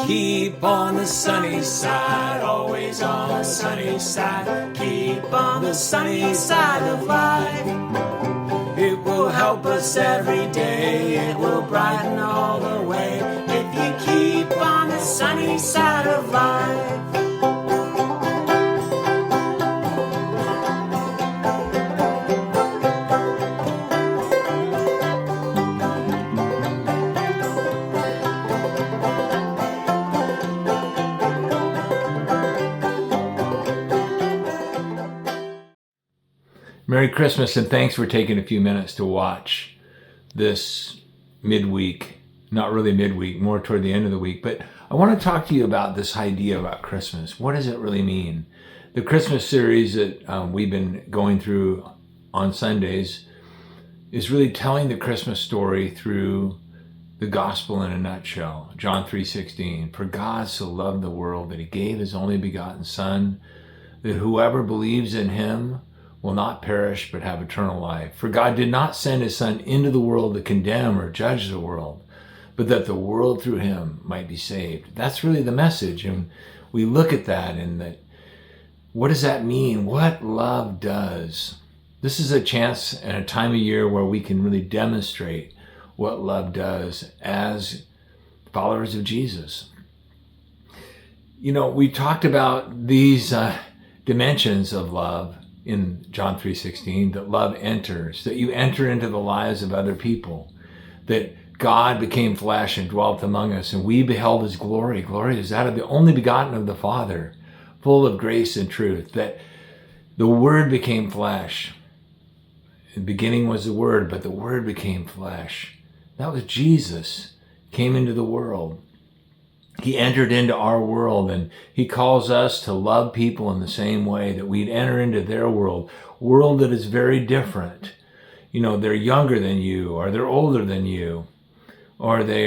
Keep on the sunny side, always on the sunny side. Keep on the sunny side of life. It will help us every day, it will brighten all the way. If you keep on the sunny side of life. Merry Christmas, and thanks for taking a few minutes to watch this midweek. Not really midweek, more toward the end of the week. But I want to talk to you about this idea about Christmas. What does it really mean? The Christmas series that we've been going through on Sundays is really telling the Christmas story through the gospel in a nutshell. John 3:16, for God so loved the world that he gave his only begotten Son, that whoever believes in him will not perish but have eternal life. For God did not send his Son into the world to condemn or judge the world, but that the world through him might be saved. That's really the message. And we look at that and that, what does that mean? What love does? This is a chance and a time of year where we can really demonstrate what love does as followers of Jesus. You know, we talked about these dimensions of love in John 3:16, that love enters, that you enter into the lives of other people, that God became flesh and dwelt among us, and we beheld his glory. Glory is that of the only begotten of the Father, full of grace and truth, that the Word became flesh. In the beginning was the Word, but the Word became flesh. That was Jesus, came into the world. He entered into our world, and he calls us to love people in the same way that we'd enter into their world that is very different. You know, they're younger than you, or they're older than you, or they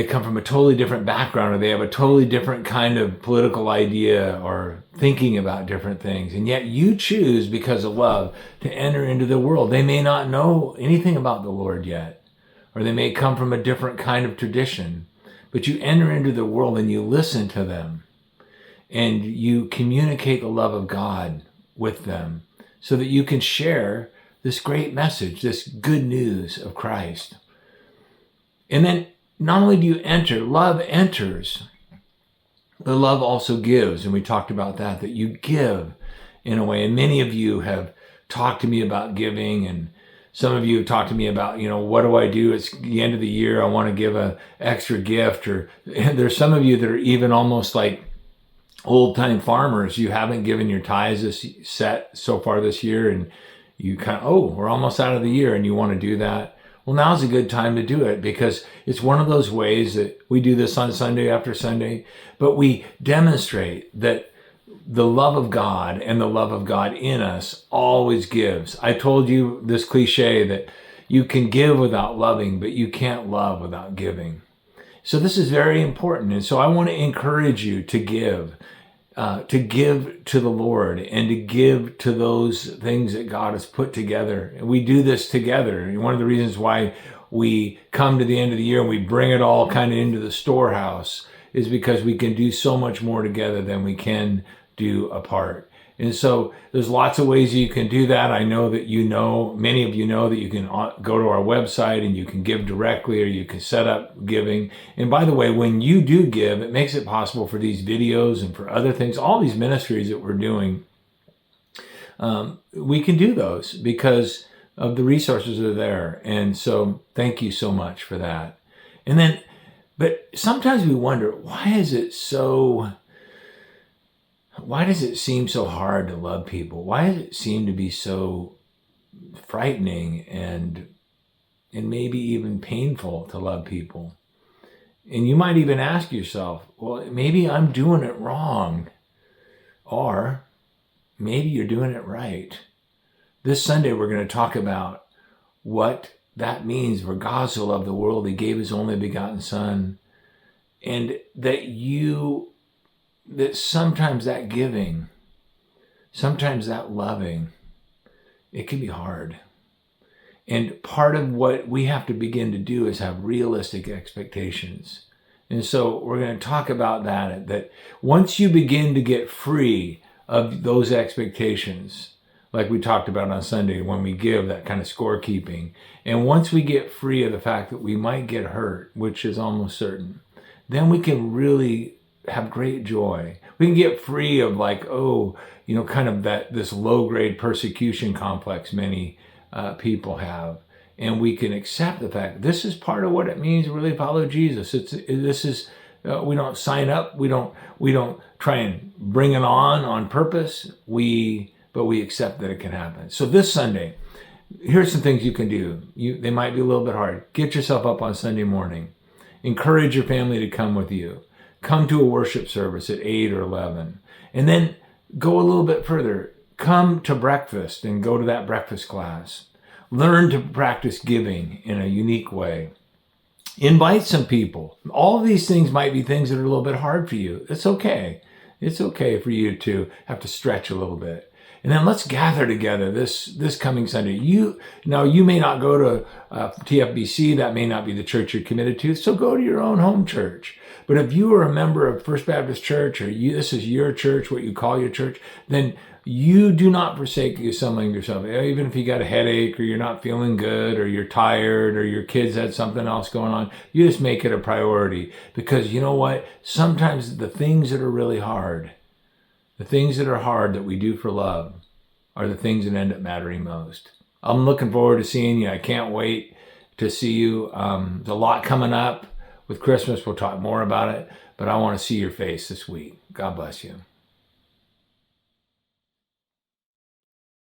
come from a totally different background, or they have a totally different kind of political idea or thinking about different things. And yet you choose, because of love, to enter into the world. They may not know anything about the Lord yet, or they may come from a different kind of tradition. But you enter into the world and you listen to them and you communicate the love of God with them so that you can share this great message, this good news of Christ. And then not only do you enter, love enters, but love also gives. And we talked about that you give in a way. And many of you have talked to me about giving, and some of you have talked to me about, what do I do? It's the end of the year. I want to give an extra gift. Or there's some of you that are even almost like old-time farmers. You haven't given your tithes set so far this year, and you we're almost out of the year, and you want to do that. Well, now's a good time to do it, because it's one of those ways that we do this on Sunday after Sunday, but we demonstrate that the love of God and the love of God in us always gives. I told you this cliche that you can give without loving, but you can't love without giving. So this is very important. And so I want to encourage you to give to the Lord and to give to those things that God has put together. And we do this together. And one of the reasons why we come to the end of the year and we bring it all kind of into the storehouse is because we can do so much more together than we can do apart. And so there's lots of ways you can do that. I know that many of you know that you can go to our website and you can give directly, or you can set up giving. And by the way, when you do give, it makes it possible for these videos and for other things, all these ministries that we're doing, we can do those because of the resources that are there. And so thank you so much for that. But sometimes we wonder, why does it seem so hard to love people? Why does it seem to be so frightening and maybe even painful to love people? And you might even ask yourself, well, maybe I'm doing it wrong, or maybe you're doing it right. This Sunday, we're going to talk about what that means. For God so loved the world, he gave his only begotten Son, and that sometimes that giving, sometimes that loving, it can be hard. And part of what we have to begin to do is have realistic expectations. And so we're going to talk about that once you begin to get free of those expectations, like we talked about on Sunday when we give that kind of scorekeeping, and once we get free of the fact that we might get hurt, which is almost certain, then we can really have great joy. We can get free of kind of this low-grade persecution complex many people have. And we can accept the fact this is part of what it means to really follow Jesus. We don't sign up. We don't try and bring it on purpose. But we accept that it can happen. So this Sunday, here's some things you can do. They might be a little bit hard. Get yourself up on Sunday morning. Encourage your family to come with you. Come to a worship service at 8 or 11. And then go a little bit further. Come to breakfast and go to that breakfast class. Learn to practice giving in a unique way. Invite some people. All of these things might be things that are a little bit hard for you. It's okay. It's okay for you to have to stretch a little bit. And then let's gather together this coming Sunday. You may not go to TFBC. That may not be the church you're committed to. So go to your own home church. But if you are a member of First Baptist Church, or this is your church, what you call your church, then you do not forsake assembling yourself. Even if you got a headache, or you're not feeling good, or you're tired, or your kids had something else going on, you just make it a priority. Because you know what? Sometimes the things that are really hard, the things that are hard that we do for love, are the things that end up mattering most. I'm looking forward to seeing you. I can't wait to see you. There's a lot coming up with Christmas. We'll talk more about it, but I want to see your face this week. God bless you.